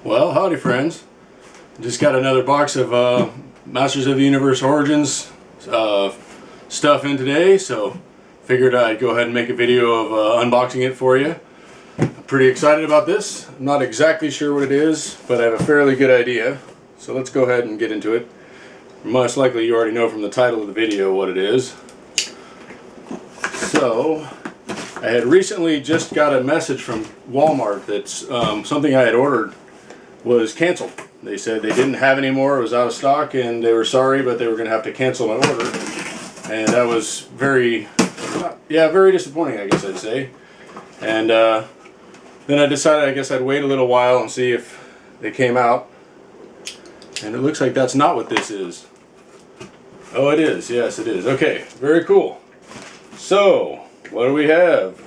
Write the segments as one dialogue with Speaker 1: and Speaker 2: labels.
Speaker 1: Well, howdy friends. Just got another box of Masters of the Universe Origins stuff in today, so figured I'd go ahead and make a video of unboxing it for you. I'm pretty excited about this. I'm not exactly sure what it is, but I have a fairly good idea. So let's go ahead and get into it. Most likely you already know from the title of the video what it is. So, I had recently just got a message from Walmart that something I had ordered was canceled. They said they didn't have any more, it was out of stock, and they were sorry, but they were going to have to cancel my order. And that was very disappointing, I guess I'd say. And then I decided I guess I'd wait a little while and see if they came out. And it looks like that's not what this is. Oh, it is. Yes, it is. Okay, very cool. So, what do we have?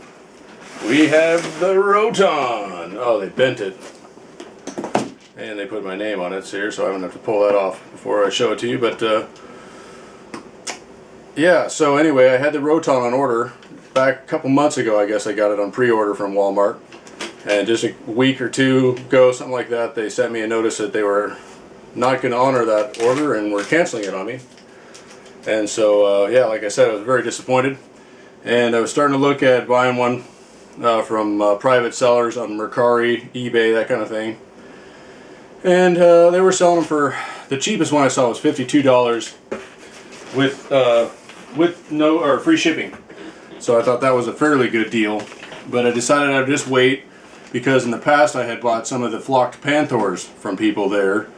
Speaker 1: We have the Roton. Oh, they bent it. And they put my name on it here, so I don't have to pull that off before I show it to you. But, yeah, so anyway, I had the Roton on order. Back a couple months ago, I guess I got it on pre-order from Walmart. And just a week or two ago, something like that, they sent me a notice that they were not going to honor that order and were canceling it on me. And so, yeah, like I said, I was very disappointed. And I was starting to look at buying one from private sellers on Mercari, eBay, that kind of thing. And they were selling them for, the cheapest one I saw was $52 with no or free shipping. So I thought that was a fairly good deal. But I decided I'd just wait because in the past I had bought some of the flocked Panthers from people there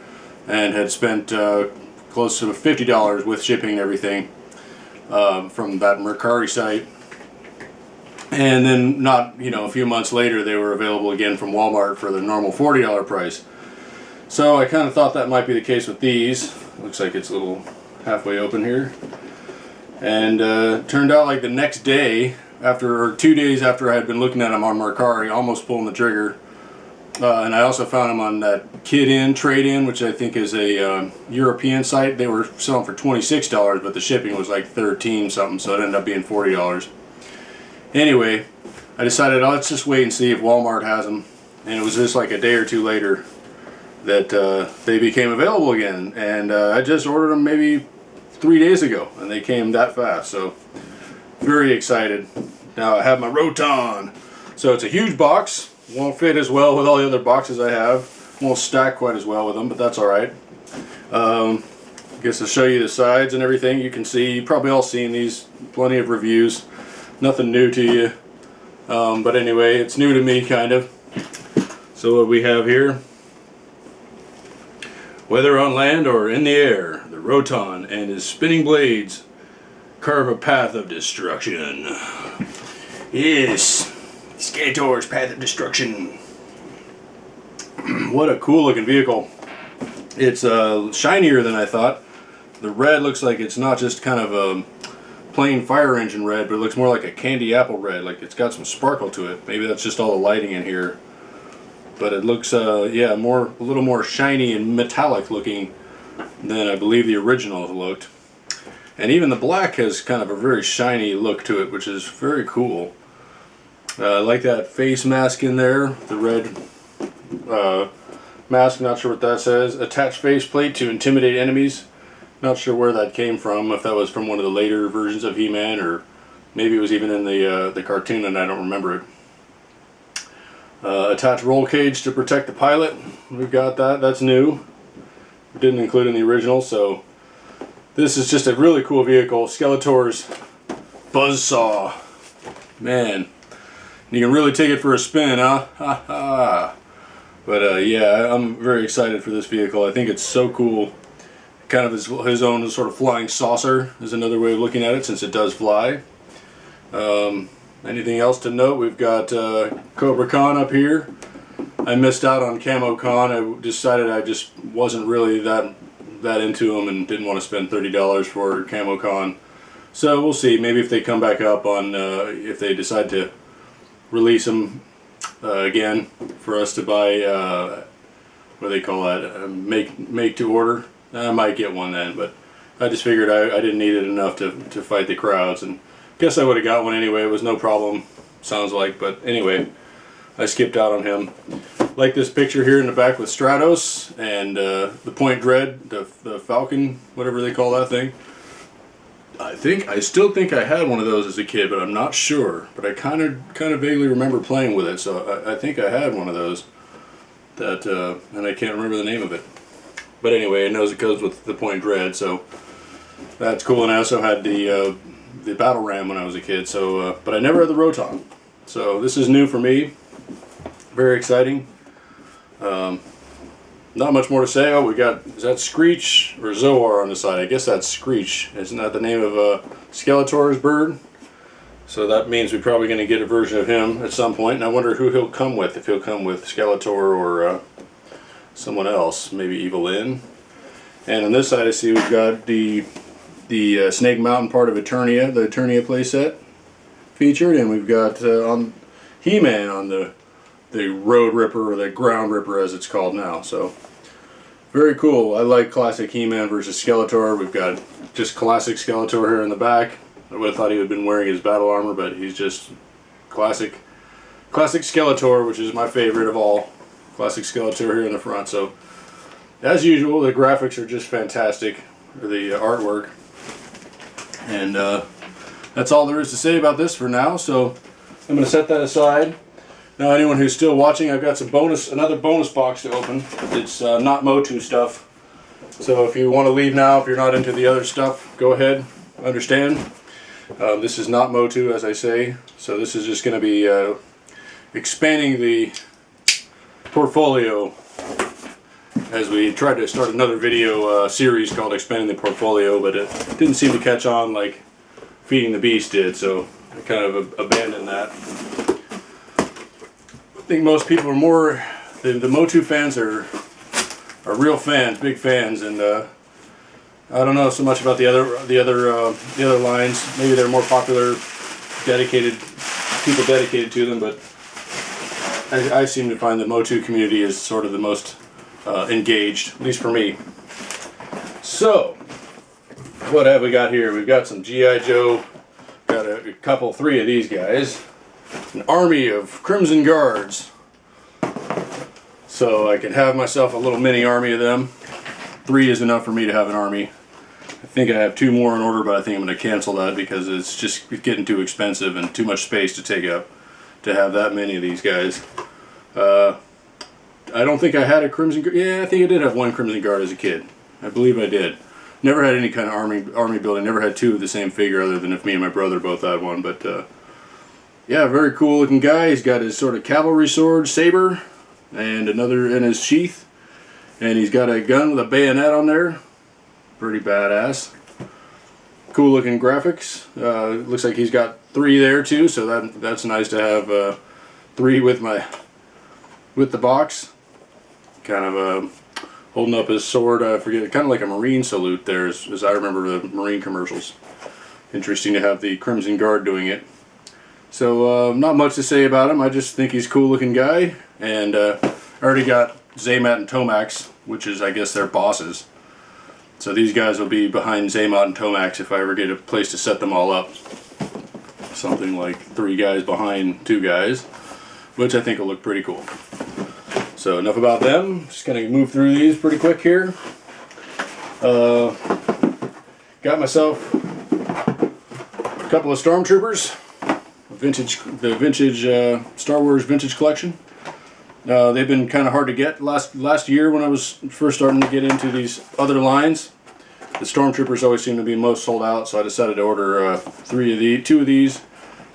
Speaker 1: and had spent close to $50 with shipping and everything from that Mercari site. And then a few months later they were available again from Walmart for the normal $40 price. So I kind of thought that might be the case with these. Looks like it's a little halfway open here. And turned out like the next day, or 2 days after I had been looking at them on Mercari, almost pulling the trigger. And I also found them on that Kid-In, Trade-In, which I think is a European site. They were selling for $26, but the shipping was like $13 something, so it ended up being $40. Anyway, I decided, let's just wait and see if Walmart has them. And it was just like a day or two later that they became available again. And I just ordered them maybe 3 days ago, and they came that fast. So, very excited. Now I have my Roton. So it's a huge box. Won't fit as well with all the other boxes I have. Won't stack quite as well with them, but that's alright. I guess I'll show you the sides and everything. You can see, you've probably all seen these, plenty of reviews. Nothing new to you. But anyway, it's new to me, kind of. So what we have here, whether on land or in the air, the Roton and his spinning blades carve a path of destruction. Yes, Skeletor's path of destruction. What a cool looking vehicle. It's shinier than I thought. The red looks like it's not just kind of a plain fire engine red, but it looks more like a candy apple red, like it's got some sparkle to it. Maybe that's just all the lighting in here. But it looks, yeah, a little more shiny and metallic looking than I believe the original looked. And even the black has kind of a very shiny look to it, which is very cool. I like that face mask in there, the red mask, not sure what that says. Attach faceplate to intimidate enemies. Not sure where that came from, if that was from one of the later versions of He-Man, or maybe it was even in the cartoon and I don't remember it. Attach roll cage to protect the pilot. We've got that. That's new. Didn't include in the original, so this is just a really cool vehicle. Skeletor's Buzzsaw. Man, you can really take it for a spin, huh? Ha ha. But yeah, I'm very excited for this vehicle. I think it's so cool. Kind of his own sort of flying saucer is another way of looking at it, since it does fly. Anything else to note? We've got Cobra Khan up here. I missed out on Camo Khan. I decided I just wasn't really that into him and didn't want to spend $30 for Camo Khan. So we'll see. Maybe if they come back up on, if they decide to release them again for us to buy, what do they call that? Make to order. I might get one then, but I just figured I didn't need it enough to fight the crowds, and guess I would have got one anyway. It was no problem, sounds like, but anyway, I skipped out on him. Like this picture here in the back with Stratos and the Point Dread, the Falcon, whatever they call that thing. I still think I had one of those as a kid, but I'm not sure. But I kind of vaguely remember playing with it, so I think I had one of those. That and I can't remember the name of it. But anyway, it knows it goes with the Point Dread, so that's cool. And I also had the Battle Ram when I was a kid. So, but I never had the Roton. So this is new for me. Very exciting. Not much more to say. Oh, we got, is that Screech or Zoar on the side? I guess that's Screech. Isn't that the name of Skeletor's bird? So that means we're probably going to get a version of him at some point. And I wonder who he'll come with. If he'll come with Skeletor or someone else. Maybe Evelyn. And on this side I see we've got the Snake Mountain part of Eternia, the Eternia playset featured. And we've got on He-Man on the Road Ripper, or the Ground Ripper as it's called now. So very cool. I like classic He-Man versus Skeletor. We've got just classic Skeletor here in the back. I would have thought he would have been wearing his battle armor, but he's just classic Skeletor, which is my favorite of all. Classic Skeletor here in the front. So as usual, the graphics are just fantastic, or the artwork. And that's all there is to say about this for now. So I'm going to set that aside. Now, anyone who's still watching, I've got another bonus box to open. It's not MOTU stuff. So if you want to leave now, if you're not into the other stuff, go ahead. Understand. This is not MOTU, as I say. So this is just going to be expanding the portfolio as we try to start another video series called Expanding the Portfolio, but it didn't seem to catch on like Feeding the Beast did, so I kind of abandoned that. I think most people are more, the MOTU fans are real fans, big fans, and I don't know so much about the other lines. Maybe they're more popular, people dedicated to them, but I seem to find the MOTU community is sort of the most engaged, at least for me. So, what have we got here? We've got some G.I. Joe, got three of these guys. An army of Crimson Guards. So I can have myself a little mini army of them. 3 is enough for me to have an army. I think I have 2 more in order, but I think I'm going to cancel that because it's just getting too expensive and too much space to take up to have that many of these guys. I don't think I had a Crimson Guard. Yeah, I think I did have 1 Crimson Guard as a kid. I believe I did. Never had any kind of army building. Never had 2 of the same figure, other than if me and my brother both had one. But yeah, very cool looking guy. He's got his sort of cavalry sword, saber, and another in his sheath. And he's got a gun with a bayonet on there. Pretty badass. Cool looking graphics. Looks like he's got 3 there too, so that's nice to have 3 with the box. Kind of holding up his sword. I forget, kind of like a Marine salute there, as I remember the Marine commercials. Interesting to have the Crimson Guard doing it. So not much to say about him. I just think he's a cool looking guy. And I already got Zamat and Tomax, which is, I guess, their bosses. So these guys will be behind Zamat and Tomax if I ever get a place to set them all up. Something like 3 guys behind 2 guys, which I think will look pretty cool. So enough about them. Just going to move through these pretty quick here. Got myself a couple of Stormtroopers. The vintage Star Wars vintage collection. They've been kind of hard to get. Last year when I was first starting to get into these other lines, the Stormtroopers always seem to be most sold out, so I decided to order 2 of these,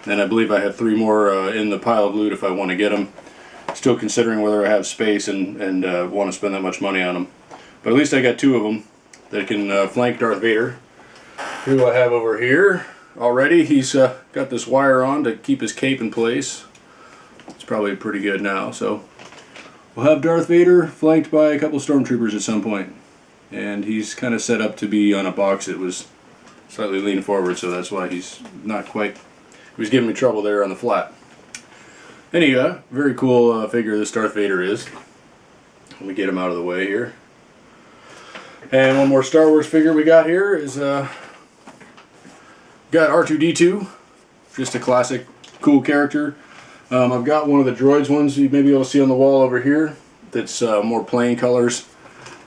Speaker 1: and I believe I have 3 more in the pile of loot if I want to get them. Still considering whether I have space and want to spend that much money on them. But at least I got 2 of them that can flank Darth Vader, who I have over here already. He's got this wire on to keep his cape in place. It's probably pretty good now, so we'll have Darth Vader flanked by a couple Stormtroopers at some point. And he's kind of set up to be on a box that was slightly leaned forward, so that's why he's not quite... He was giving me trouble there on the flat. Anyway, very cool figure this Darth Vader is. Let me get him out of the way here. And one more Star Wars figure we got here is... got R2-D2. Just a classic, cool character. I've got one of the droids ones you may be able to see on the wall over here that's more plain colors.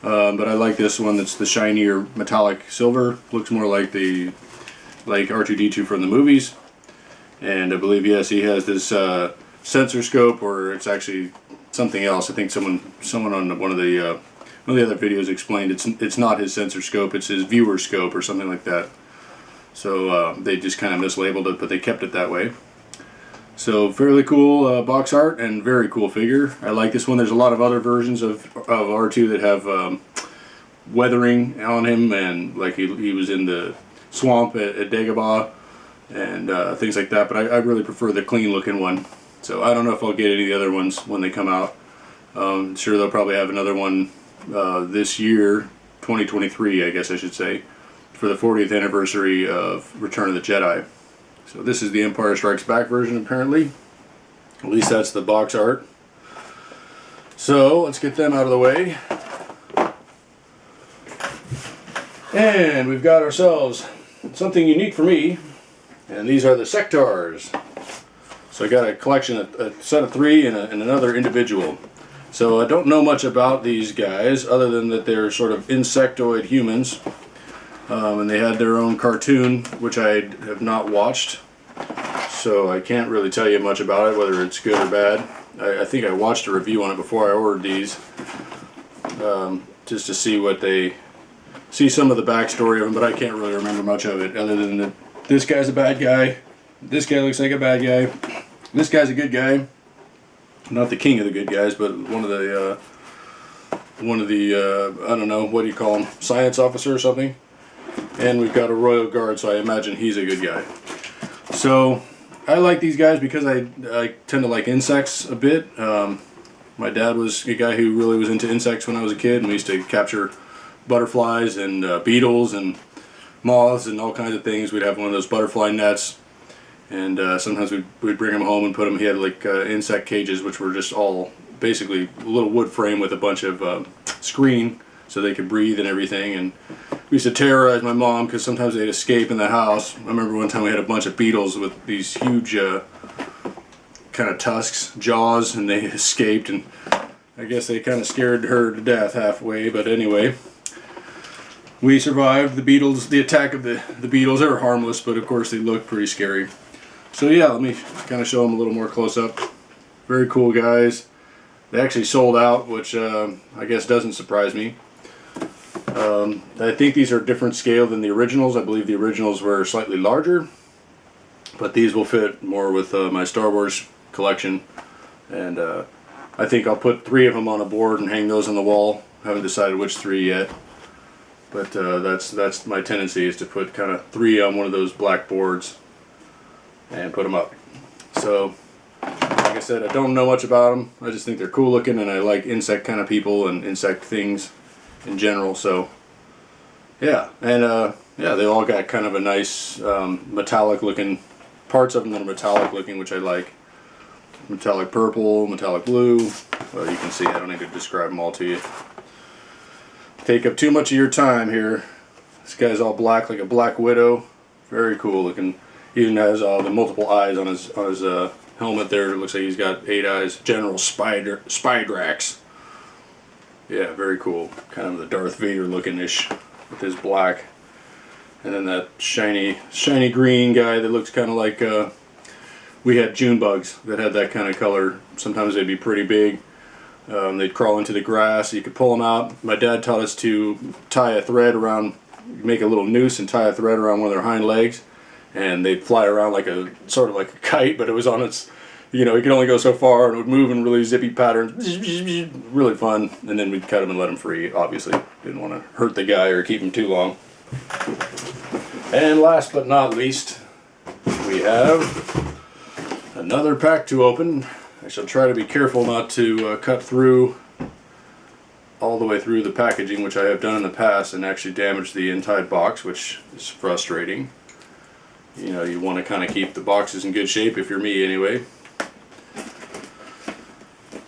Speaker 1: But I like this one that's the shinier metallic silver. Looks more like R2-D2 from the movies. And I believe, yes, he has this sensor scope, or it's actually something else. I think someone on one of the other videos explained it's not his sensor scope, it's his viewer scope or something like that. So they just kind of mislabeled it, but they kept it that way. So fairly cool box art and very cool figure. I like this one. There's a lot of other versions of R2 that have weathering on him, and like he was in the swamp at Dagobah and things like that. But I really prefer the clean looking one. So I don't know if I'll get any of the other ones when they come out. Sure, they'll probably have another one this year, 2023, I guess I should say, for the 40th anniversary of Return of the Jedi. So this is the Empire Strikes Back version, apparently. At least that's the box art. So let's get them out of the way. And we've got ourselves something unique for me. And these are the Sectars. So I got a collection, a set of 3 and another individual. So I don't know much about these guys other than that they're sort of insectoid humans. And they had their own cartoon, which I have not watched, so I can't really tell you much about it, whether it's good or bad. I think I watched a review on it before I ordered these, just to see some of the backstory of them, but I can't really remember much of it, other than that this guy's a bad guy, this guy looks like a bad guy, this guy's a good guy, not the king of the good guys, but one of the I don't know, what do you call him, science officer or something. And we've got a royal guard, so I imagine he's a good guy. So I like these guys because I tend to like insects a bit. My dad was a guy who really was into insects when I was a kid, and we used to capture butterflies and beetles and moths and all kinds of things. We'd have one of those butterfly nets, and sometimes we'd bring them home and put them. He had like insect cages, which were just all basically a little wood frame with a bunch of screen so they could breathe and everything. And we used to terrorize my mom because sometimes they'd escape in the house. I remember one time we had a bunch of beetles with these huge kind of tusks, jaws, and they escaped, and I guess they kind of scared her to death halfway. But anyway, we survived the attack of the beetles. They were harmless, but of course they looked pretty scary. So yeah, let me kind of show them a little more close up. Very cool guys. They actually sold out, which I guess doesn't surprise me. I think these are a different scale than the originals. I believe the originals were slightly larger, but these will fit more with my Star Wars collection. And I think I'll put 3 of them on a board and hang those on the wall. Haven't decided which 3 yet, but that's my tendency, is to put kind of 3 on one of those black boards and put them up. So like I said, I don't know much about them. I just think they're cool looking, and I like insect kind of people and insect things in general. So yeah, and yeah, they all got kind of a nice metallic looking, parts of them that are metallic looking, which I like. Metallic purple, metallic blue. Well, you can see, I don't need to describe them all to you. Take up too much of your time here. This guy's all black like a black widow. Very cool looking. He even has the multiple eyes on his helmet there. It looks like he's got 8 eyes. General Spidrax. Yeah, very cool. Kind of the Darth Vader looking-ish with his black. And then that shiny green guy that looks kind of like, we had June bugs that had that kind of color. Sometimes they'd be pretty big. They'd crawl into the grass. You could pull them out. My dad taught us to tie a thread around, make a little noose and tie a thread around one of their hind legs. And they'd fly around like sort of like a kite, but it was on its, you know, it could only go so far, and it would move in really zippy patterns. Really fun. And then we'd cut them and let them free, obviously. Didn't want to hurt the guy or keep him too long. And last but not least, we have another pack to open. I shall try to be careful not to cut through all the way through the packaging, which I have done in the past, and actually damage the inside box, which is frustrating. You know, you want to kind of keep the boxes in good shape, if you're me anyway.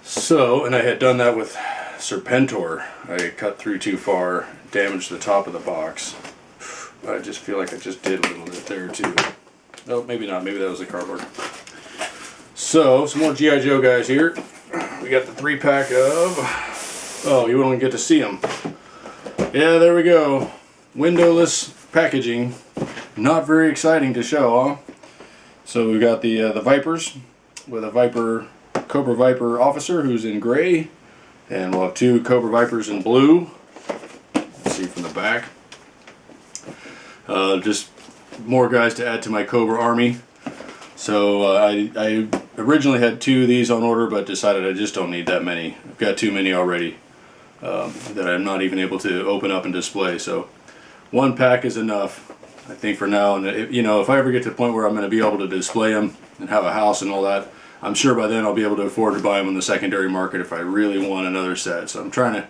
Speaker 1: So, and I had done that with Serpentor. I cut through too far, damaged the top of the box. I just feel like I just did a little bit there too. Oh, maybe not. Maybe that was the cardboard. So, some more G.I. Joe guys here. We got the 3-pack of... Oh, you won't get to see them. Yeah, there we go. Windowless packaging. Not very exciting to show, huh? So we got the Vipers with a Cobra Viper officer who's in gray. And we'll have 2 Cobra Vipers in blue. Let's see from the back. Just more guys to add to my Cobra army. So I originally had 2 of these on order, but decided I just don't need that many. I've got too many already that I'm not even able to open up and display. So 1 pack is enough, I think, for now. And if I ever get to the point where I'm going to be able to display them and have a house and all that, I'm sure by then I'll be able to afford to buy them on the secondary market if I really want another set. So I'm trying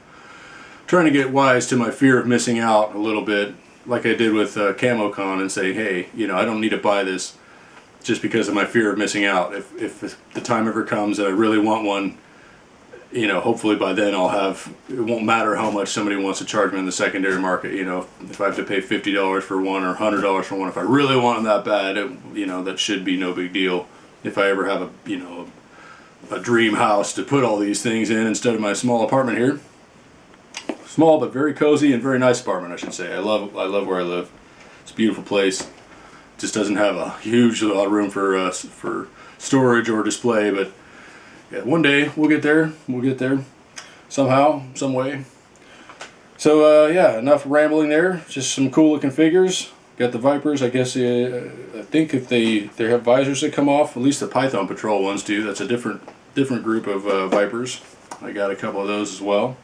Speaker 1: to get wise to my fear of missing out a little bit, like I did with CamoCon, and say, hey, I don't need to buy this just because of my fear of missing out. If the time ever comes that I really want one, hopefully by then it won't matter how much somebody wants to charge me in the secondary market. If I have to pay $50 for one or $100 for one, if I really want them that bad, that should be no big deal. If I ever have a dream house to put all these things in instead of my small apartment here. Small but very cozy and very nice apartment, I should say. I love where I live. It's a beautiful place. Just doesn't have a huge lot of room for storage or display, but yeah, one day we'll get there. We'll get there somehow, some way. So yeah, enough rambling there. Just some cool looking figures. Got the Vipers. I guess I think if they have visors that come off. At least the Python Patrol ones do. That's a different group of Vipers. I got a couple of those as well.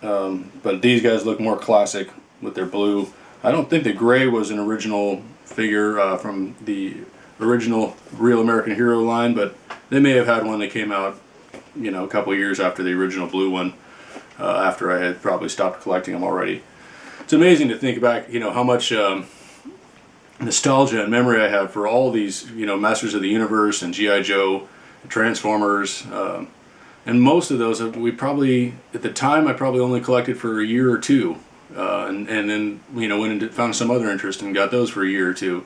Speaker 1: But these guys look more classic with their blue. I don't think the gray was an original figure from the original Real American Hero line, but they may have had one that came out, a couple of years after the original blue one, after I had probably stopped collecting them already. It's amazing to think back, how much nostalgia and memory I have for all these, Masters of the Universe and G.I. Joe, Transformers, and most of those we probably, at the time, I probably only collected for a year or 2. And then went and found some other interest and got those for a year or 2.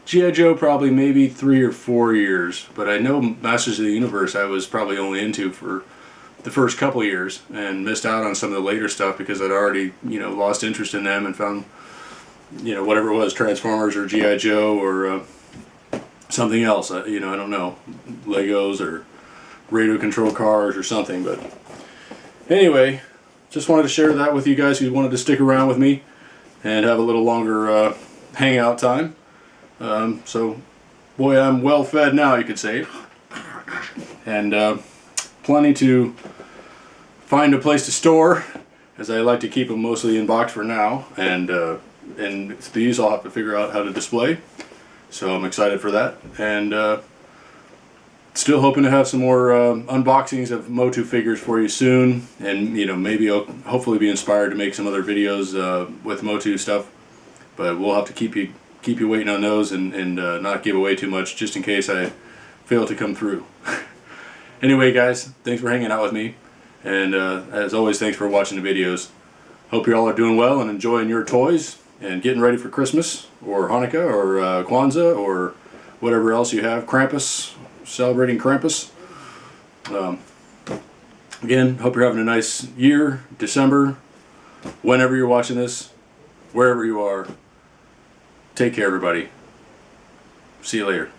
Speaker 1: G.I. Joe probably maybe 3 or 4 years, but I know Masters of the Universe I was probably only into for the first couple years and missed out on some of the later stuff because I'd already lost interest in them and found whatever it was, Transformers or G.I. Joe or something else. I don't know, Legos or radio control cars or something. But anyway, just wanted to share that with you guys who wanted to stick around with me and have a little longer hangout time. So, boy, I'm well fed now, you could say, and plenty to find a place to store, as I like to keep them mostly in box for now, and these I'll have to figure out how to display. So I'm excited for that, and still hoping to have some more unboxings of MOTU figures for you soon, and maybe I'll hopefully be inspired to make some other videos with MOTU stuff. But we'll have to keep you waiting on those and not give away too much, just in case I fail to come through. Anyway, guys, thanks for hanging out with me, and as always, thanks for watching the videos. Hope you all are doing well and enjoying your toys and getting ready for Christmas or Hanukkah or Kwanzaa or whatever else you have. Krampus, celebrating Krampus. Again, hope you're having a nice year, December, whenever you're watching this, wherever you are. Take care, everybody. See you later.